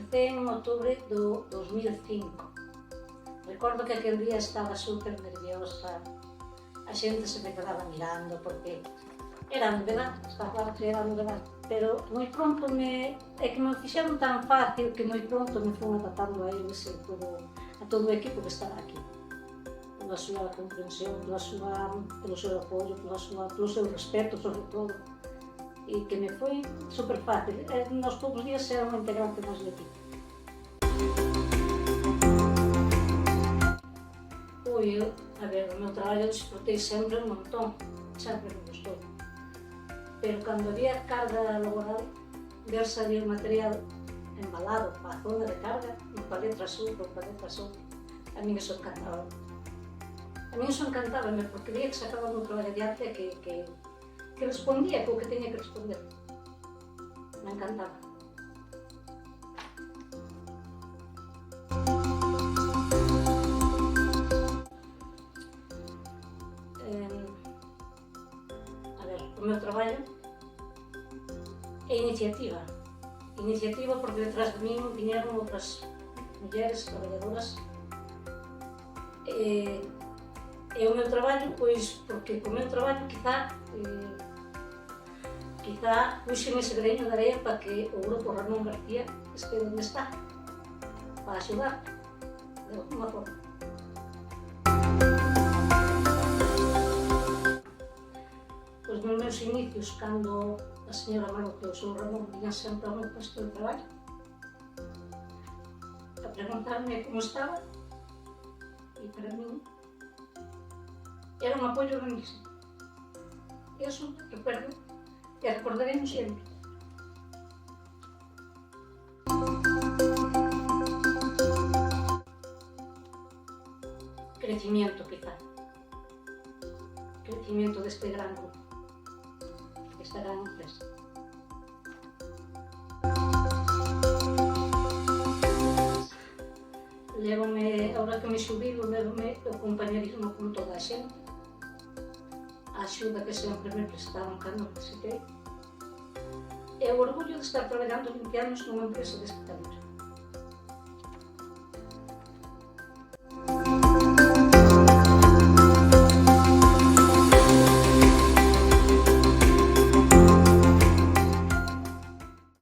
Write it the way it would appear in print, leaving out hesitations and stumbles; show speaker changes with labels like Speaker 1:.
Speaker 1: Comecei en outubro do 2005. Recordo que aquel día estaba super nerviosa, a xente se me quedaba mirando porque era novedad, estaba claro que era novedad, pero moi pronto é que me fixeron tan fácil que moi pronto me fui adaptando a eles e a todo o equipo que estaba aquí. Pola súa comprensión, polo seu apoio, polo seu respeto, sobre todo, e que me foi super fácil. Nos poucos días era unha integrante máis do equipo. A ver, o meu traballo disfrutei sempre un montón, sempre me gustou. Pero cando había carga laboral, ver salir o material embalado para a zona de carga, un palé tras outro, a min iso encantaba. A min iso encantaba, porque veía que sacaba un traballo de arte que respondía co que teña que responder. Me encantaba. O meu traballo é iniciativa. Iniciativa porque detrás de min viñeron outras mulleres traballadoras. E o meu traballo, pois, porque co meu traballo quizá puxen ese greño de areia para que o grupo Ramón García este onde está, para axudar, de alguma forma. Pois nos meus inicios, cando a señora Maroto e o seu Ramón viñan sempre ao meu posto de traballo a preguntarme como estaba, e para min era un apoio grandísimo. Iso recuerdo e recordaremos sempre. Crecimiento, quizá. Crecimiento deste gran grupo, desta gran empresa. Ahora que me xubilo, lévome o compañerismo con toda a xente, a axuda que sempre me prestaron cando necesitei, e o orgullo de estar traballando 20 anos nunha empresa deste calibre.